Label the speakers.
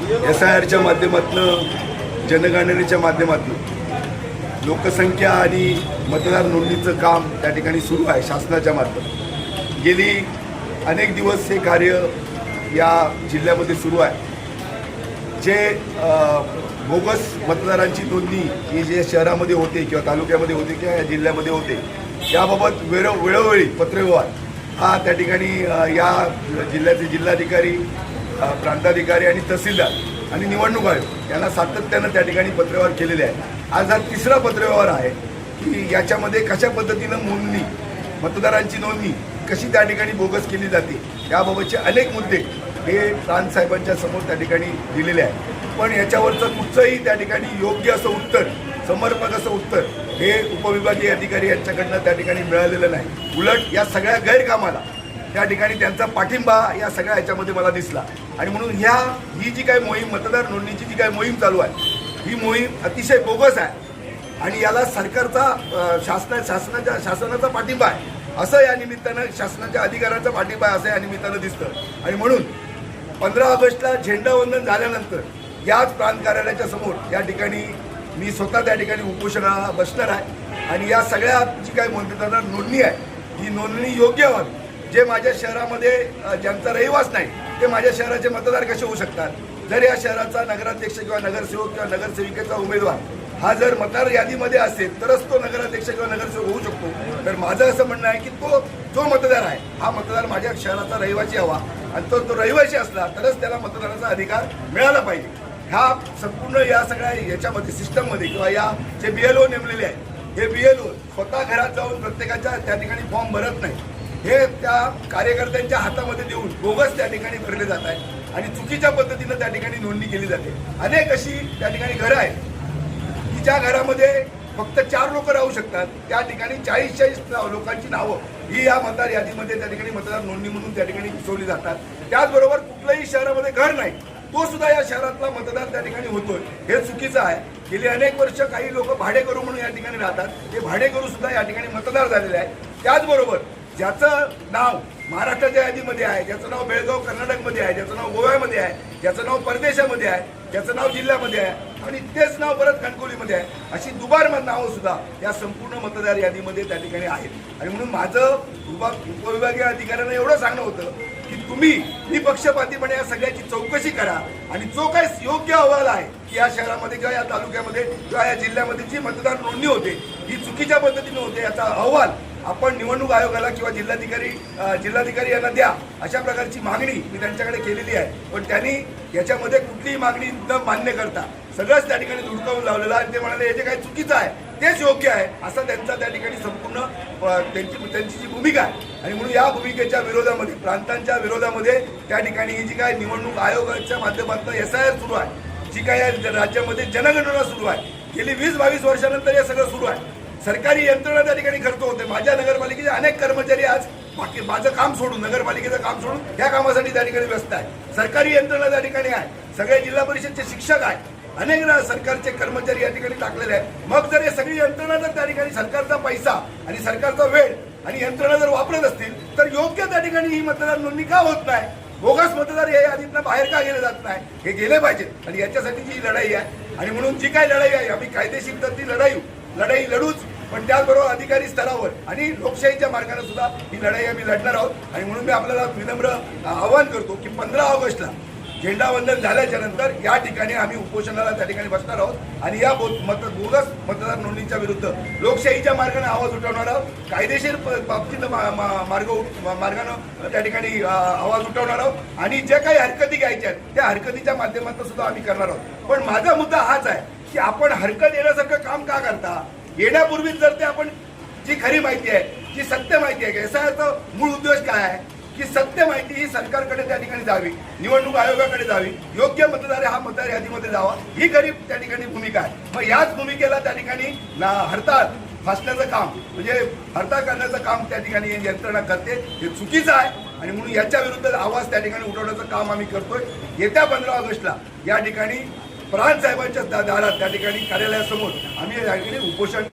Speaker 1: SIRच्या माध्यमातून, जनगणनेच्या माध्यमातून लोकसंख्या आणि मतदार नोंदणीचं काम त्या ठिकाणी सुरू आहे शासनाच्या माध्यमातून। गेली अनेक दिवस हे कार्य या जिल्ह्यामध्ये सुरू आहे। जे बोगस मतदारांची नोंदणी ही जे शहरामध्ये होते किंवा तालुक्यामध्ये होते किंवा या जिल्ह्यामध्ये होते, याबाबत वेळोवेळी पत्रव्यवहार हा त्या ठिकाणी या जिल्ह्याचे जिल्हाधिकारी, प्रांताधिकारी आणि तहसीलदार आणि निवडणूक आयोग यांना सातत्यानं त्या ठिकाणी पत्रव्यवहार केलेले आहे। आज हा तिसरा पत्रव्यवहार आहे की याच्यामध्ये कशा पद्धतीनं नोंदणी, मतदारांची नोंदणी कशी त्या ठिकाणी बोगस केली जाते याबाबतचे अनेक मुद्दे हे प्रांतसाहेबांच्या समोर त्या ठिकाणी दिलेले आहे। पण याच्यावरचं कुठचंही त्या ठिकाणी योग्य असं उत्तर, समर्पक असं उत्तर हे उपविभागीय अधिकारी यांच्याकडनं त्या ठिकाणी मिळालेलं नाही। उलट या सगळ्या गैरकामाला त्या ठिकाणी त्यांचा पाठिंबा या सगळ्या याच्यामध्ये मला दिसला। आणि म्हणून ही जी काही मोहीम, मतदार नोंदणीची जी काही मोहीम चालू आहे, ही मोहीम अतिशय बोगस आहे आणि याला सरकारचा शासनाचा पाठिंबा आहे असं या निमित्तानं, शासनाच्या अधिकाऱ्यांचा पाठिंबा असं या निमित्तानं दिसतं। आणि म्हणून 15 ऑगस्टला झेंडावंदन झाल्यानंतर याच प्रांत कार्यालयाच्या समोर या ठिकाणी मी स्वतः त्या ठिकाणी उपोषणाला बसणार आहे। आणि या सगळ्या जी काही मतदार नोंदणी आहे ही नोंदणी योग्य व्हावी। जे माझ्या शहरामध्ये ज्यांचा रहिवास नाही ते माझ्या शहराचे मतदार कसे होऊ शकतात? जर या शहराचा नगराध्यक्ष किंवा नगरसेवक किंवा नगरसेविकेचा उमेदवार हा जर मतदार यादीमध्ये असेल तरच तो नगराध्यक्ष किंवा नगरसेवक होऊ शकतो। तर माझं असं म्हणणं आहे की जो मतदार आहे हा मतदार माझ्या शहराचा रहिवासी हवा आणि तो रहिवासी असला तरच त्याला मतदानाचा अधिकार मिळाला पाहिजे। ह्या संपूर्ण या सगळ्या याच्यामध्ये सिस्टममध्ये किंवा या जे BLO नेमलेले आहेत, हे BLO स्वतः घरात जाऊन प्रत्येकाच्या त्या ठिकाणी फॉर्म भरत नाही, हे त्या कार्यकर्त्यांच्या हातामध्ये देऊन बोगस त्या ठिकाणी भरले जात आहे आणि चुकीच्या पद्धतीनं त्या ठिकाणी नोंदणी केली जाते। अनेक अशी त्या ठिकाणी घरं आहेत की ज्या घरामध्ये फक्त 4 लोक राहू शकतात, त्या ठिकाणी 40-40 लोकांची नावं ही या मतदार यादीमध्ये त्या ठिकाणी मतदार नोंदणी म्हणून त्या ठिकाणी घुसवली जातात। त्याचबरोबर कुठल्याही शहरामध्ये घर नाही, तो सुद्धा या शहरातला मतदार त्या ठिकाणी होतोय, हे चुकीचं आहे। गेली अनेक वर्ष काही लोक भाडेकरू म्हणून या ठिकाणी राहतात, ते भाडेकरू सुद्धा या ठिकाणी मतदार झालेले आहेत। त्याचबरोबर ज्याचं नाव महाराष्ट्राच्या यादीमध्ये आहे, ज्याचं नाव बेळगाव कर्नाटकमध्ये आहे, ज्याचं नाव गोव्यामध्ये आहे, ज्याचं नाव परदेशामध्ये आहे, ज्याचं नाव जिल्ह्यामध्ये आहे आणि तेच नाव परत कणकवलीमध्ये आहे, अशी दुबार नावं सुद्धा या संपूर्ण मतदार यादीमध्ये त्या ठिकाणी आहेत। आणि म्हणून माझं उपविभागीय अधिकाऱ्यांना एवढं सांगणं होतं की तुम्ही निपक्षपातीपणे या सगळ्याची चौकशी करा आणि जो काही योग्य अहवाल आहे की या शहरामध्ये किंवा या तालुक्यामध्ये किंवा या जिल्ह्यामध्ये जी मतदार नोंदणी होते ही चुकीच्या पद्धतीने होते, याचा अहवाल आपण निवडणूक आयोगाला किंवा जिल्हाधिकारी यांना द्या, अशा प्रकारची मागणी मी त्यांच्याकडे केलेली आहे। पण त्यांनी याच्यामध्ये कुठलीही मागणी न मान्य करता सगळंच त्या ठिकाणी धुडकावून लावलेलं आणि ते म्हणाले हे जे काही चुकीचं आहे तेच योग्य आहे, असं त्यांचा त्या ठिकाणी संपूर्ण त्यांची जी भूमिका आहे। आणि म्हणून या भूमिकेच्या विरोधामध्ये, प्रांतांच्या विरोधामध्ये त्या ठिकाणी ही जी काही निवडणूक आयोगाच्या माध्यमातून SIR सुरू आहे, जी काही राज्यामध्ये जनगणना सुरू आहे, गेली 20-22 वर्षानंतर हे सगळं सुरू आहे। सरकारी यंत्रणा त्या ठिकाणी खर्च होते। माझ्या नगरपालिकेचे अनेक कर्मचारी आज माझं काम सोडून, नगरपालिकेचं काम सोडून या कामासाठी त्या ठिकाणी व्यस्त आहे। सरकारी यंत्रणा त्या ठिकाणी आहे, सगळे जिल्हा परिषदचे शिक्षक आहेत, अनेक सरकारचे कर्मचारी या ठिकाणी टाकलेले आहेत। मग जर हे सगळी यंत्रणा जर त्या ठिकाणी सरकारचा पैसा आणि सरकारचा वेळ आणि यंत्रणा जर वापरत असतील तर योग्य त्या ठिकाणी ही मतदार नोंदणी का होत नाही? बोगस मतदार या यादीतनं बाहेर का गेले जात नाही? हे गेले पाहिजेत आणि याच्यासाठी जी लढाई आहे आणि म्हणून जी काही लढाई आहे आम्ही कायदेशीर तर ती लढाई लढूच, पण त्याचबरोबर अधिकारी स्तरावर आणि लोकशाहीच्या मार्गाने सुद्धा ही लढाई आम्ही लढणार आहोत। आणि म्हणून मी आपल्याला विनम्र आवाहन करतो की 15 ऑगस्टला झेंडावंदन झाल्याच्या नंतर या ठिकाणी आम्ही उपोषणाला त्या ठिकाणी बसणार आहोत आणि या बोगस मतदार नोंदणीच्या विरुद्ध लोकशाहीच्या मार्गाने आवाज उठवणार आहोत, कायदेशीर बाबतीत मार्गानं त्या ठिकाणी आवाज उठवणार आहोत आणि जे काही हरकती घ्यायच्या आहेत त्या हरकतीच्या माध्यमातून सुद्धा आम्ही करणार आहोत। पण माझा मुद्दा हाच आहे की आपण हरकत येण्यासारखं काम का करता? येण्यापूर्वीच जर ते आपण जी खरी माहिती आहे, जी सत्य माहिती आहे की SIRचा मूळ उद्देश काय आहे की सत्य माहिती ही सरकारकडे त्या ठिकाणी जावी, निवडणूक आयोगाकडे जावी, योग्य मतदार हा मतदार यादीमध्ये जावा, ही खरी त्या ठिकाणी भूमिका आहे। मग याच भूमिकेला त्या ठिकाणी हरताळ फासण्याचं काम, म्हणजे हरताळ करण्याचं काम त्या ठिकाणी यंत्रणा करते, हे चुकीचं आहे। आणि म्हणून याच्या विरुद्ध आवाज त्या ठिकाणी उठवण्याचं काम आम्ही करतोय। येत्या 15 ऑगस्टला या ठिकाणी प्रांत साहेबांच्या दारात त्या ठिकाणी कार्यालयासमोर आम्ही या ठिकाणी उपोषण